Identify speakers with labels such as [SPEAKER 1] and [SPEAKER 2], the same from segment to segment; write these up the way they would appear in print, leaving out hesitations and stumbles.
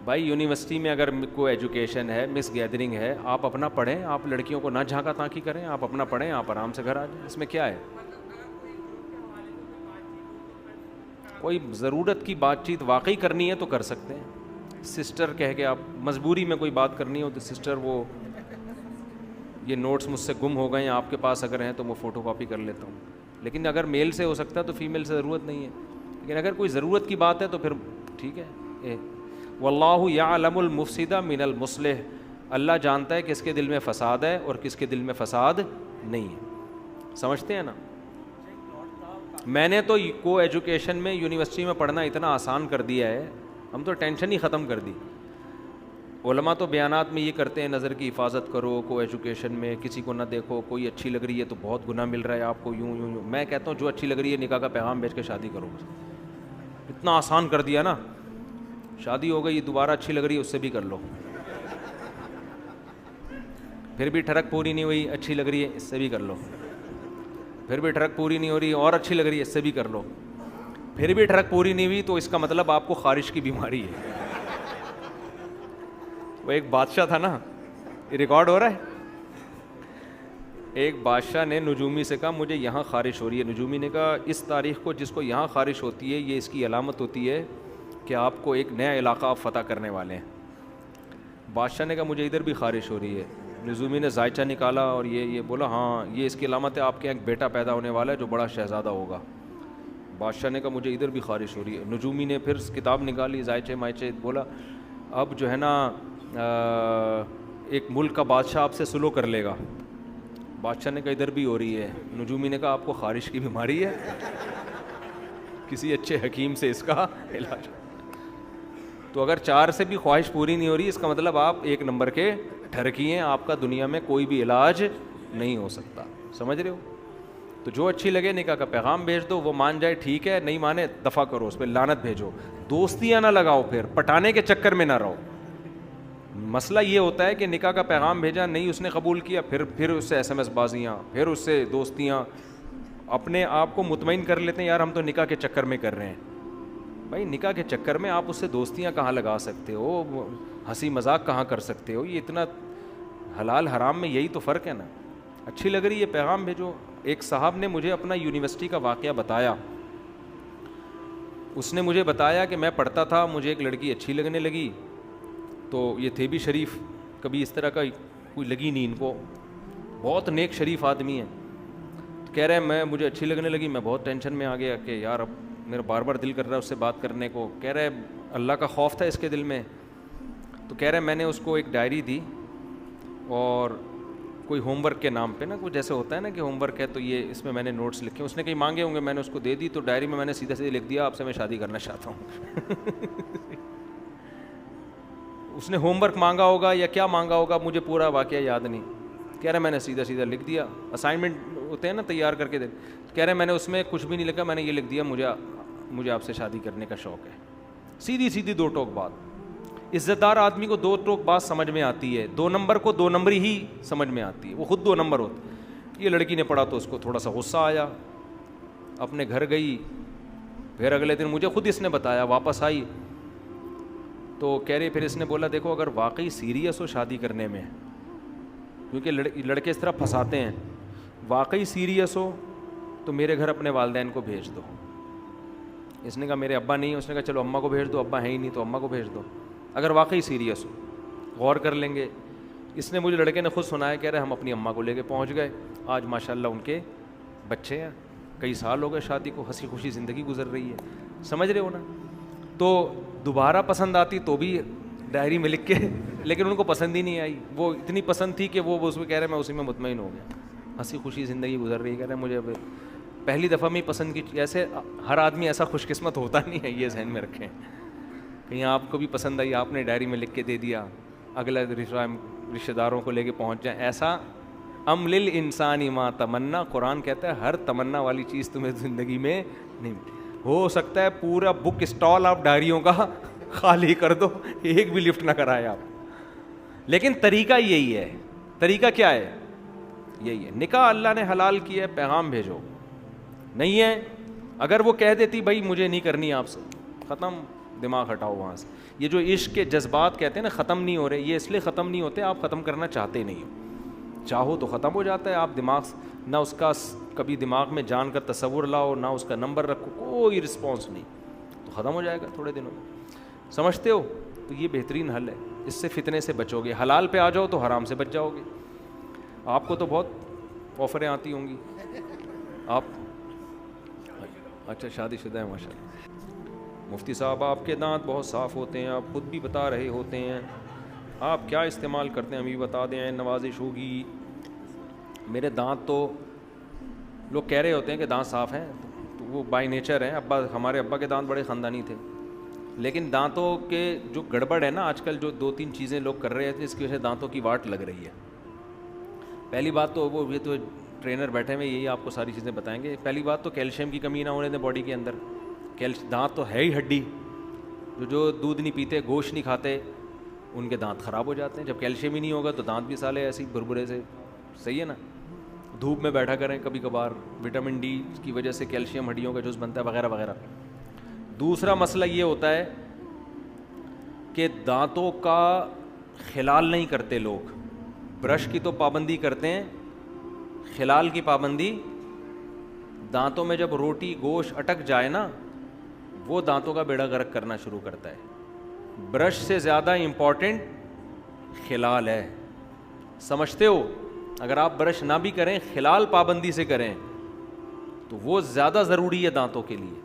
[SPEAKER 1] بھائی یونیورسٹی میں اگر کوئی ایجوکیشن ہے، مس گیدرنگ ہے، آپ اپنا پڑھیں، آپ لڑکیوں کو نہ جھانکا تاکی کریں، آپ اپنا پڑھیں، آپ آرام سے گھر آ جائیں، اس میں کیا ہے؟ کوئی ضرورت کی بات چیت واقعی کرنی ہے تو کر سکتے ہیں، سسٹر کہہ کے آپ مجبوری میں کوئی بات کرنی ہو تو سسٹر وہ یہ نوٹس مجھ سے گم ہو گئے ہیں، آپ کے پاس اگر ہیں تو میں فوٹو کاپی کر لیتا ہوں، لیکن اگر میل سے ہو سکتا ہے تو فیمیل سے ضرورت نہیں ہے، لیکن اگر کوئی ضرورت کی بات ہے تو پھر ٹھیک ہے۔ واللہ یعلم المفسد من المصلح، اللہ جانتا ہے کس کے دل میں فساد ہے اور کس کے دل میں فساد نہیں ہے، سمجھتے ہیں نا؟ میں نے تو کو ایجوکیشن میں یونیورسٹی میں پڑھنا اتنا آسان کر دیا ہے، ہم تو ٹینشن ہی ختم کر دی۔ علماء تو بیانات میں یہ کرتے ہیں نظر کی حفاظت کرو، کو ایجوکیشن میں کسی کو نہ دیکھو، کوئی اچھی لگ رہی ہے تو بہت گناہ مل رہا ہے آپ کو، یوں یوں یوں۔ میں کہتا ہوں جو اچھی لگ رہی ہے نکاح کا پیغام بھیج کے شادی کرو، اتنا آسان کر دیا نا، شادی ہو گئی، دوبارہ اچھی لگ رہی ہے اس سے بھی کر لو، پھر بھی ٹھڑک پوری نہیں ہوئی، اچھی لگ رہی ہے اس سے بھی کر لو، پھر بھی ٹھڑک پوری نہیں ہو رہی اور اچھی لگ رہی ہے اس سے بھی کر لو، پھر بھی ٹھڑک پوری نہیں ہوئی تو اس کا مطلب آپ کو خارش کی بیماری ہے۔ وہ ایک بادشاہ تھا نا، یہ ریکارڈ ہو رہا ہے، ایک بادشاہ نے نجومی سے کہا مجھے یہاں خارش ہو رہی ہے، نجومی نے کہا اس تاریخ کو جس کو یہاں خارش ہوتی ہے یہ اس کی علامت ہوتی ہے کہ آپ کو ایک نیا علاقہ آپ فتح کرنے والے ہیں۔ بادشاہ نے کہا مجھے ادھر بھی خارش ہو رہی ہے، نجومی نے ذائچہ نکالا اور یہ بولا ہاں یہ اس کی علامت ہے، آپ کے ایک بیٹا پیدا ہونے والا ہے جو بڑا شہزادہ ہوگا۔ بادشاہ نے کہا مجھے ادھر بھی خارش ہو رہی ہے، نجومی نے پھر کتاب نکالی، ذائچے مائچے، بولا اب جو ہے نا ایک ملک کا بادشاہ آپ سے سلو کر لے گا۔ بادشاہ نے کہا ادھر بھی ہو رہی ہے، نجومی نے کہا آپ کو خارش کی بیماری ہے، کسی اچھے حکیم سے اس کا علاج۔ تو اگر 4 سے بھی خواہش پوری نہیں ہو رہی اس کا مطلب آپ 1 نمبر کے ٹھرکی ہیں، آپ کا دنیا میں کوئی بھی علاج نہیں ہو سکتا، سمجھ رہے ہو؟ تو جو اچھی لگے نکاح کا پیغام بھیج دو، وہ مان جائے ٹھیک ہے، نہیں مانے دفع کرو، اس پہ لعنت بھیجو، دوستیاں نہ لگاؤ، پھر پٹانے کے چکر میں نہ رہو۔ مسئلہ یہ ہوتا ہے کہ نکاح کا پیغام بھیجا نہیں، اس نے قبول کیا، پھر اس سے SMS بازیاں، پھر اس سے دوستیاں، اپنے آپ کو مطمئن کر لیتے ہیں یار ہم تو نکاح کے چکر میں کر رہے ہیں۔ بھائی نکاح کے چکر میں آپ اس سے دوستیاں کہاں لگا سکتے ہو، ہنسی مذاق کہاں کر سکتے ہو؟ یہ اتنا حلال حرام میں یہی تو فرق ہے نا۔ اچھی لگ رہی ہے پیغام بھیجو۔ ایک صاحب نے مجھے اپنا یونیورسٹی کا واقعہ بتایا، اس نے مجھے بتایا کہ میں پڑھتا تھا، مجھے ایک لڑکی اچھی لگنے لگی، تو یہ تھے بھی شریف، کبھی اس طرح کا کوئی لگی نہیں ان کو، بہت نیک شریف آدمی ہیں۔ کہہ رہے ہیں مجھے اچھی لگنے لگی، میں بہت ٹینشن میں آ گیا کہ یار اب میرا بار بار دل کر رہا ہے اس سے بات کرنے کو۔ کہہ رہے اللہ کا خوف تھا اس کے دل میں، تو کہہ رہے میں نے اس کو ایک ڈائری دی اور کوئی ہوم ورک کے نام پہ نا، کوئی جیسے ہوتا ہے نا کہ ہوم ورک ہے تو یہ اس میں نے نوٹس لکھے، اس نے کہیں مانگے ہوں گے، میں نے اس کو دے دی، تو ڈائری میں نے سیدھے لکھ دیا آپ سے میں شادی کرنا چاہتا ہوں۔ اس نے ہوم ورک مانگا ہوگا یا کیا مانگا ہوگا، مجھے پورا واقعہ یاد نہیں۔ کہہ رہے میں نے سیدھا لکھ دیا، اسائنمنٹ ہوتے ہیں نا تیار کر کے دے، کہہ رہے میں نے اس میں کچھ بھی نہیں لکھا، میں نے یہ لکھ دیا مجھے آپ سے شادی کرنے کا شوق ہے۔ سیدھی 2 ٹوک بات۔ عزت دار آدمی کو 2 ٹوک بات سمجھ میں آتی ہے، 2 نمبر کو 2 نمبری ہی سمجھ میں آتی ہے، وہ خود 2 نمبر ہوتا۔ یہ لڑکی نے پڑھا تو اس کو تھوڑا سا غصہ آیا، اپنے گھر گئی، پھر اگلے دن مجھے خود اس نے بتایا، واپس آئی تو کہہ رہی، پھر اس نے بولا دیکھو اگر واقعی سیریس ہو شادی کرنے میں، کیونکہ لڑکے اس طرح پھنساتے ہیں، واقعی سیریس ہو تو میرے گھر اپنے والدین کو بھیج دو۔ اس نے کہا میرے ابا نہیں، اس نے کہا چلو اماں کو بھیج دو، ابا ہے ہی نہیں تو اماں کو بھیج دو، اگر واقعی سیریس ہو غور کر لیں گے۔ اس نے مجھے لڑکے نے خود سنایا، کہہ رہے ہم اپنی اماں کو لے کے پہنچ گئے، آج ماشاءاللہ ان کے بچے ہیں، کئی سال ہو گئے شادی کو، ہنسی خوشی زندگی گزر رہی ہے، سمجھ رہے ہو نا؟ تو دوبارہ پسند آتی تو بھی ڈائری میں لکھ کے، لیکن ان کو پسند ہی نہیں آئی، وہ اتنی پسند تھی کہ وہ اس میں کہہ رہے میں اسی میں مطمئن ہو گیا، ہنسی خوشی زندگی گزر رہی ہے، کہہ رہے مجھے پہلی دفعہ میں پسند کی۔ ایسے ہر آدمی ایسا خوش قسمت ہوتا نہیں ہے، یہ ذہن میں رکھیں، کہیں آپ کو بھی پسند آئی، آپ نے ڈائری میں لکھ کے دے دیا، اگلا رشتہ داروں کو لے کے پہنچ جائیں، ایسا ام للانسان ما تمنا، قرآن کہتا ہے ہر تمنا والی چیز تمہیں زندگی میں نہیں، ہو سکتا ہے پورا بک اسٹال آپ ڈائریوں کا خالی کر دو، ایک بھی لفٹ نہ کرائے آپ، لیکن طریقہ یہی ہے۔ طریقہ کیا ہے؟ یہی ہے، نکاح اللہ نے حلال کیا ہے، پیغام بھیجو، نہیں ہے اگر وہ کہہ دیتی بھائی مجھے نہیں کرنی آپ سے، ختم، دماغ ہٹاؤ وہاں سے. یہ جو عشق کے جذبات کہتے ہیں نا ختم نہیں ہو رہے, یہ اس لیے ختم نہیں ہوتے آپ ختم کرنا چاہتے نہیں ہو. چاہو تو ختم ہو جاتا ہے. آپ دماغ نہ اس کا کبھی دماغ میں جان کا تصور لاؤ, نہ اس کا نمبر رکھو, کوئی رسپانس نہیں, تو ختم ہو جائے گا تھوڑے دنوں میں. سمجھتے ہو؟ تو یہ بہترین حل ہے, اس سے فتنے سے بچو گے. حلال پہ آ جاؤ تو حرام سے بچ جاؤ گے. آپ کو تو بہت آفریں آتی ہوں گی. آپ اچھا شادی شدہ ہیں ماشاء اللہ. مفتی صاحب آپ کے دانت بہت صاف ہوتے ہیں, آپ خود بھی بتا رہے ہوتے ہیں, آپ کیا استعمال کرتے ہیں ہمیں بھی بتا دیں, نوازش ہوگی. میرے دانت تو لوگ کہہ رہے ہوتے ہیں کہ دانت صاف ہیں, تو وہ بائی نیچر ہیں. ہمارے ابا کے دانت بڑے خاندانی تھے, لیکن دانتوں کے جو گڑبڑ ہے نا آج کل, جو 2-3 چیزیں لوگ کر رہے تھے, اس کی وجہ سے دانتوں کی واٹ لگ رہی ہے. پہلی بات تو وہ, یہ تو ٹرینر بیٹھے ہوئے یہی آپ کو ساری چیزیں بتائیں گے. پہلی بات تو کیلشیم کی کمی نہ ہونے دیں باڈی کے اندر. دانت تو ہے ہی ہڈی, جو دودھ نہیں پیتے, گوشت نہیں کھاتے, ان کے دانت خراب ہو جاتے ہیں. جب کیلشیم ہی نہیں ہوگا تو دانت بھی سالے ایسے ہی بھربھرے سے. صحیح ہے نا. دھوپ میں بیٹھا کریں کبھی کبھار, وٹامن ڈی کی وجہ سے کیلشیم ہڈیوں کا جز بنتا ہے وغیرہ وغیرہ. دوسرا مسئلہ یہ ہوتا ہے کہ دانتوں کا خلال نہیں کرتے لوگ. برش کی تو پابندی کرتے ہیں, خلال کی پابندی. دانتوں میں جب روٹی گوشت اٹک جائے نا, وہ دانتوں کا بیڑا غرق کرنا شروع کرتا ہے. برش سے زیادہ امپورٹنٹ خلال ہے. سمجھتے ہو؟ اگر آپ برش نہ بھی کریں, خلال پابندی سے کریں, تو وہ زیادہ ضروری ہے دانتوں کے لیے.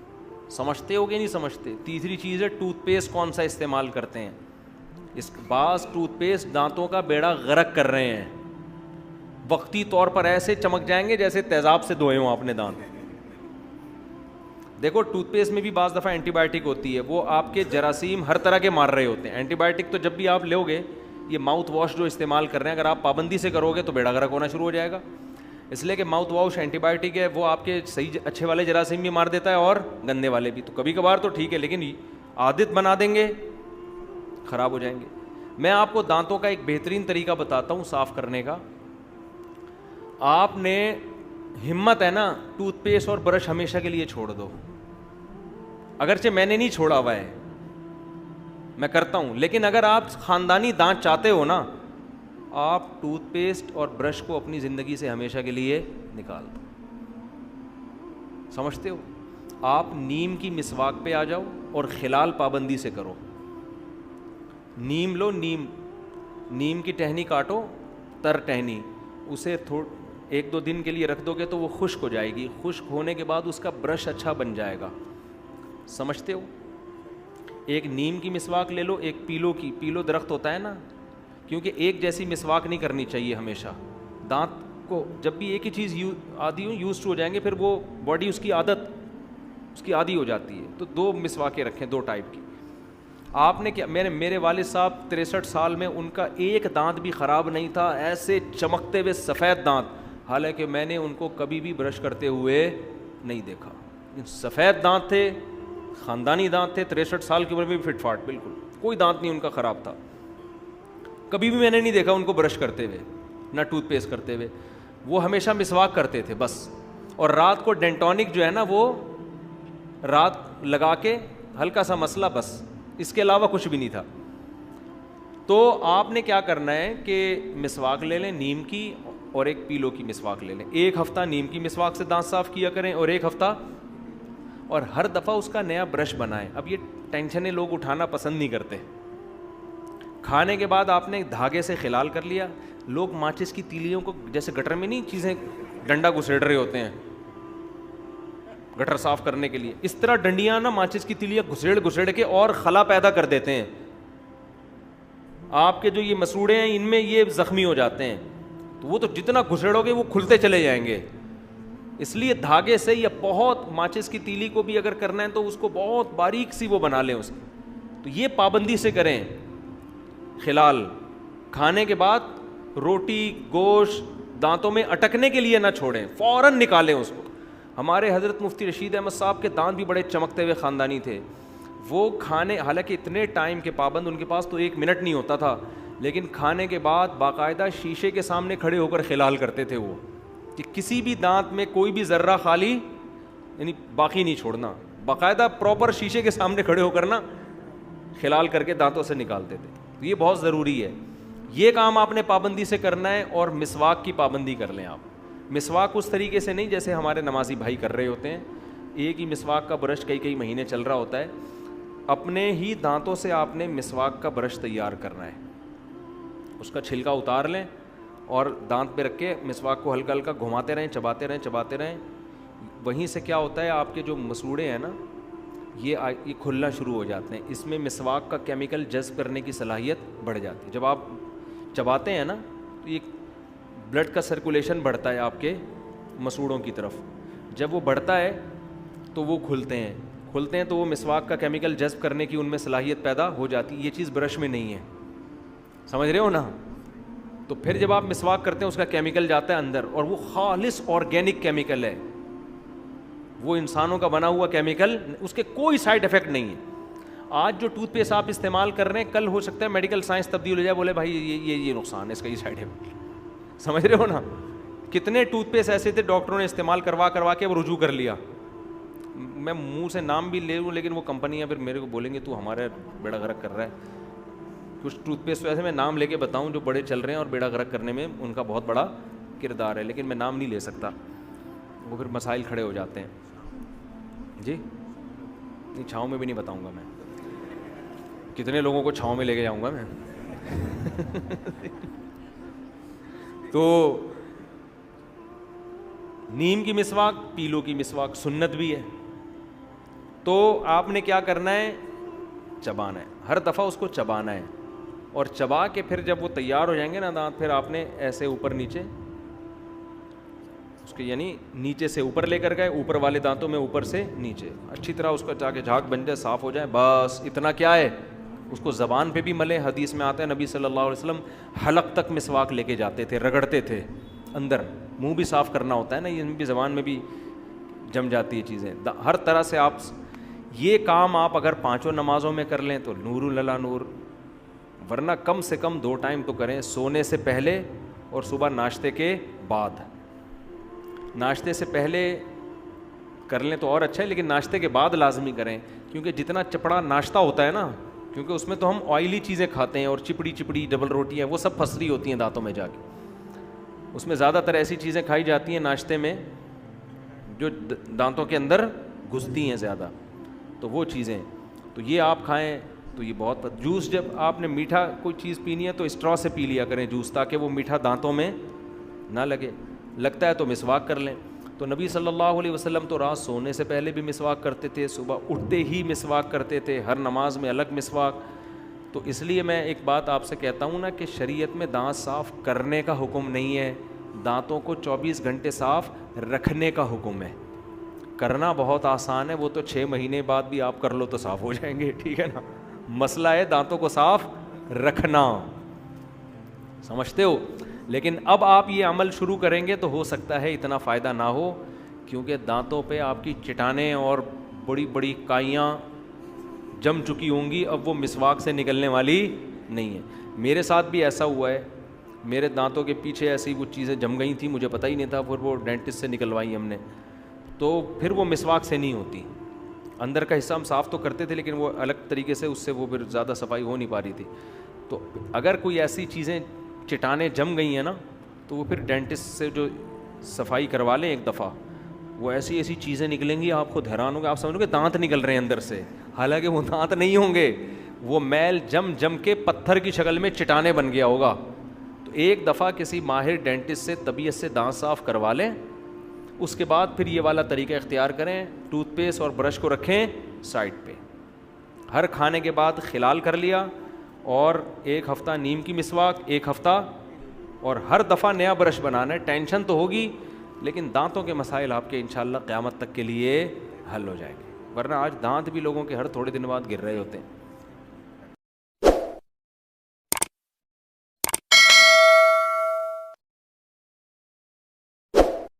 [SPEAKER 1] سمجھتے ہو کہ نہیں سمجھتے؟ تیسری چیز ہے ٹوتھ پیسٹ کون سا استعمال کرتے ہیں. اس بعض ٹوتھ پیسٹ دانتوں کا بیڑا غرق کر رہے ہیں. وقتی طور پر ایسے چمک جائیں گے جیسے تیزاب سے دھوئے ہوں آپ نے دانت. دیکھو ٹوتھ پیسٹ میں بھی بعض دفعہ اینٹی بایوٹک ہوتی ہے, وہ آپ کے جراثیم ہر طرح کے مار رہے ہوتے ہیں. اینٹی بایوٹک تو جب بھی آپ لو گے, یہ ماؤتھ واش جو استعمال کر رہے ہیں, اگر آپ پابندی سے کرو گے تو بیڑا غرق ہونا شروع ہو جائے گا. اس لیے کہ ماؤتھ واش اینٹی بایوٹک ہے, وہ آپ کے صحیح اچھے والے جراثیم بھی مار دیتا ہے اور گندے والے بھی. تو کبھی کبھار تو ٹھیک ہے, لیکن عادت بنا دیں گے خراب ہو جائیں گے. میں آپ کو دانتوں کا ایک بہترین طریقہ بتاتا ہوں صاف کرنے کا. آپ نے ہمت ہے نا, ٹوتھ پیسٹ اور برش ہمیشہ کے لیے چھوڑ دو. اگرچہ میں نے نہیں چھوڑا ہوا ہے, میں کرتا ہوں, لیکن اگر آپ خاندانی دانت چاہتے ہو نا, آپ ٹوتھ پیسٹ اور برش کو اپنی زندگی سے ہمیشہ کے لیے نکال دو. سمجھتے ہو؟ آپ نیم کی مسواک پہ آ جاؤ اور خلال پابندی سے کرو. نیم لو, نیم کی ٹہنی کاٹو, تر ٹہنی, اسے 1-2 دن کے لیے رکھ دو گے تو وہ خشک ہو جائے گی. خشک ہونے کے بعد اس کا برش اچھا بن جائے گا. سمجھتے ہو؟ ایک نیم کی مسواک لے لو, ایک پیلو درخت ہوتا ہے نا, کیونکہ ایک جیسی مسواک نہیں کرنی چاہیے ہمیشہ. دانت کو جب بھی ایک ہی چیز یوز ہو جائیں گے, پھر وہ باڈی اس کی عادی ہو جاتی ہے. تو 2 مسواکیں رکھیں, 2 ٹائپ کی. آپ نے کیا, میرے والد صاحب 63 سال میں ان کا ایک دانت بھی خراب نہیں تھا, ایسے چمکتے ہوئے سفید دانت, حالانکہ میں نے ان کو کبھی بھی برش کرتے ہوئے نہیں دیکھا. سفید دانت تھے, خاندانی دانت تھے, 63 سال کی عمر میں بھی فٹ فاٹ, بالکل کوئی دانت نہیں ان کا خراب تھا. کبھی بھی میں نے نہیں دیکھا ان کو برش کرتے ہوئے, نہ ٹوتھ پیسٹ کرتے ہوئے. وہ ہمیشہ مسواک کرتے تھے بس, اور رات کو ڈینٹونک جو ہے نا وہ رات لگا کے ہلکا سا مسئلہ, بس اس کے علاوہ کچھ بھی نہیں تھا. تو آپ نے کیا کرنا ہے کہ مسواک لے لیں نیم کی, اور ایک پیلو کی مسواک لے لیں. 1 ہفتہ نیم کی مسواک سے دانت صاف کیا کریں, اور 1 ہفتہ, اور ہر دفعہ اس کا نیا برش بنائیں. اب یہ ٹینشنیں لوگ اٹھانا پسند نہیں کرتے. کھانے کے بعد آپ نے دھاگے سے خلال کر لیا. لوگ ماچس کی تیلیوں کو جیسے گٹر میں نہیں چیزیں ڈنڈا گھسیڑ رہے ہوتے ہیں گٹر صاف کرنے کے لیے, اس طرح ڈنڈیاں نا ماچس کی تیلیاں گھسیڑ کے اور خلا پیدا کر دیتے ہیں. آپ کے جو یہ مسوڑے ہیں ان میں یہ زخمی ہو جاتے ہیں, تو وہ تو جتنا گھسیڑو گے وہ کھلتے چلے جائیں گے. اس لیے دھاگے سے, یا بہت ماچس کی تیلی کو بھی اگر کرنا ہے تو اس کو بہت باریک سی وہ بنا لیں اس کی. تو یہ پابندی سے کریں. خلال کھانے کے بعد روٹی گوشت دانتوں میں اٹکنے کے لیے نہ چھوڑیں, فوراً نکالیں اس کو. ہمارے حضرت مفتی رشید احمد صاحب کے دانت بھی بڑے چمکتے ہوئے خاندانی تھے. وہ کھانے, حالانکہ اتنے ٹائم کے پابند, ان کے پاس تو 1 منٹ نہیں ہوتا تھا, لیکن کھانے کے بعد باقاعدہ شیشے کے سامنے کھڑے ہو کر خلال کرتے تھے. وہ کہ کسی بھی دانت میں کوئی بھی ذرہ خالی یعنی باقی نہیں چھوڑنا, باقاعدہ پراپر شیشے کے سامنے کھڑے ہو کر نا خلال کر کے دانتوں سے نکالتے تھے. تو یہ بہت ضروری ہے, یہ کام آپ نے پابندی سے کرنا ہے. اور مسواک کی پابندی کر لیں آپ. مسواک اس طریقے سے نہیں جیسے ہمارے نمازی بھائی کر رہے ہوتے ہیں, ایک ہی مسواک کا برش کئی مہینے چل رہا ہوتا ہے. اپنے ہی دانتوں سے آپ نے مسواک کا برش تیار کرنا ہے, اس کا چھلکا اتار لیں اور دانت پہ رکھ کے مسواک کو ہلکا ہلکا گھماتے رہیں, چباتے رہیں. وہیں سے کیا ہوتا ہے, آپ کے جو مسوڑے ہیں نا یہ کھلنا شروع ہو جاتے ہیں. اس میں مسواک کا کیمیکل جذب کرنے کی صلاحیت بڑھ جاتی ہے. جب آپ چباتے ہیں نا تو یہ بلڈ کا سرکولیشن بڑھتا ہے آپ کے مسوڑوں کی طرف. جب وہ بڑھتا ہے تو وہ کھلتے ہیں تو وہ مسواک کا کیمیکل جذب کرنے کی ان میں صلاحیت پیدا ہو جاتی ہے. یہ چیز برش میں نہیں ہے, سمجھ رہے ہو نا. تو پھر جب آپ مسواک کرتے ہیں اس کا کیمیکل جاتا ہے اندر, اور وہ خالص آرگینک کیمیکل ہے, وہ انسانوں کا بنا ہوا کیمیکل, اس کے کوئی سائڈ افیکٹ نہیں ہے. آج جو ٹوتھ پیسٹ آپ استعمال کر رہے ہیں, کل ہو سکتا ہے میڈیکل سائنس تبدیل ہو جائے, بولے بھائی یہ نقصان ہے اس کا, یہ سائڈ افیکٹ. سمجھ رہے ہو نا. کتنے ٹوتھ پیسٹ ایسے تھے ڈاکٹروں نے استعمال کروا کے وہ رجوع کر لیا. میں منہ سے نام بھی لے لوں لیکن وہ کمپنیاں پھر میرے کو بولیں گے تو ہمارے بیڑا غرق کر رہا ہے. کچھ ٹوتھ پیسٹ ایسے میں نام لے کے بتاؤں جو بڑے چل رہے ہیں اور بیڑا غرق کرنے میں ان کا بہت بڑا کردار ہے, لیکن میں نام نہیں لے سکتا, وہ پھر مسائل کھڑے ہو جاتے ہیں. جی نہیں, چھاؤں میں بھی نہیں بتاؤں گا میں, کتنے لوگوں کو چھاؤں میں لے کے جاؤں گا میں. تو نیم کی مسواک, پیلو کی مسواک سنت بھی ہے. تو آپ نے کیا کرنا ہے, چبانا ہے, ہر دفعہ اس کو چبانا ہے. اور چبا کے پھر جب وہ تیار ہو جائیں گے نا دانت, پھر آپ نے ایسے اوپر نیچے اس کے, یعنی نیچے سے اوپر لے کر گئے, اوپر والے دانتوں میں اوپر سے نیچے اچھی طرح اس کا جا کے جھاگ بن جائے, صاف ہو جائے, بس اتنا کیا ہے. اس کو زبان پہ بھی ملے. حدیث میں آتا ہے نبی صلی اللہ علیہ وسلم حلق تک مسواک لے کے جاتے تھے, رگڑتے تھے اندر. منہ بھی صاف کرنا ہوتا ہے نا, یہ بھی زبان میں بھی جم جاتی ہے چیزیں. ہر طرح سے آپ یہ کام آپ اگر 5 نمازوں میں کر لیں تو نور للا نور, ورنہ کم سے کم 2 ٹائم تو کریں, سونے سے پہلے اور صبح ناشتے کے بعد. ناشتے سے پہلے کر لیں تو اور اچھا ہے, لیکن ناشتے کے بعد لازمی کریں, کیونکہ جتنا چپڑا ناشتہ ہوتا ہے نا, کیونکہ اس میں تو ہم آئلی چیزیں کھاتے ہیں اور چپڑی ڈبل روٹی ہیں, وہ سب پھنس رہی ہوتی ہیں دانتوں میں جا کے. اس میں زیادہ تر ایسی چیزیں کھائی جاتی ہیں ناشتے میں جو دانتوں کے اندر گھستی ہیں زیادہ, تو وہ چیزیں تو یہ آپ کھائیں تو یہ بہت. جوس جب آپ نے میٹھا کوئی چیز پینی ہے تو اسٹرا سے پی لیا کریں جوس, تاکہ وہ میٹھا دانتوں میں نہ لگے. لگتا ہے تو مسواک کر لیں. تو نبی صلی اللہ علیہ وسلم تو رات سونے سے پہلے بھی مسواک کرتے تھے, صبح اٹھتے ہی مسواک کرتے تھے, ہر نماز میں الگ مسواک. تو اس لیے میں ایک بات آپ سے کہتا ہوں نا کہ شریعت میں دانت صاف کرنے کا حکم نہیں ہے, دانتوں کو 24 گھنٹے صاف رکھنے کا حکم ہے. کرنا بہت آسان ہے, وہ تو 6 مہینے بعد بھی آپ کر لو تو صاف ہو جائیں گے, ٹھیک ہے نا. مسئلہ ہے دانتوں کو صاف رکھنا, سمجھتے ہو. لیکن اب آپ یہ عمل شروع کریں گے تو ہو سکتا ہے اتنا فائدہ نہ ہو, کیونکہ دانتوں پہ آپ کی چٹانیں اور بڑی بڑی کائیاں جم چکی ہوں گی, اب وہ مسواک سے نکلنے والی نہیں ہے. میرے ساتھ بھی ایسا ہوا ہے, میرے دانتوں کے پیچھے ایسی وہ چیزیں جم گئی تھیں, مجھے پتہ ہی نہیں تھا, پھر وہ ڈینٹسٹ سے نکلوائی ہم نے, تو پھر وہ مسواک سے نہیں ہوتی. اندر کا حصہ ہم صاف تو کرتے تھے لیکن وہ الگ طریقے سے, اس سے وہ پھر زیادہ صفائی ہو نہیں پا رہی تھی. تو اگر کوئی ایسی چیزیں چٹانیں جم گئی ہیں نا, تو وہ پھر ڈینٹسٹ سے جو صفائی کروا لیں ایک دفعہ, وہ ایسی چیزیں نکلیں گی آپ خود حیران ہو گے, آپ سمجھو کہ دانت نکل رہے ہیں اندر سے, حالانکہ وہ دانت نہیں ہوں گے, وہ میل جم کے پتھر کی شکل میں چٹانیں بن گیا ہوگا. تو ایک دفعہ کسی ماہر ڈینٹسٹ سے طبیعت سے دانت صاف کروا لیں, اس کے بعد پھر یہ والا طریقہ اختیار کریں, ٹوتھ پیسٹ اور برش کو رکھیں سائڈ پہ, ہر کھانے کے بعد خلال کر لیا, اور 1 ہفتہ نیم کی مسواک, 1 ہفتہ, اور ہر دفعہ نیا برش بنانا ہے. ٹینشن تو ہوگی لیکن دانتوں کے مسائل آپ کے انشاءاللہ قیامت تک کے لیے حل ہو جائیں گے, ورنہ آج دانت بھی لوگوں کے ہر تھوڑے دن بعد گر رہے ہوتے ہیں.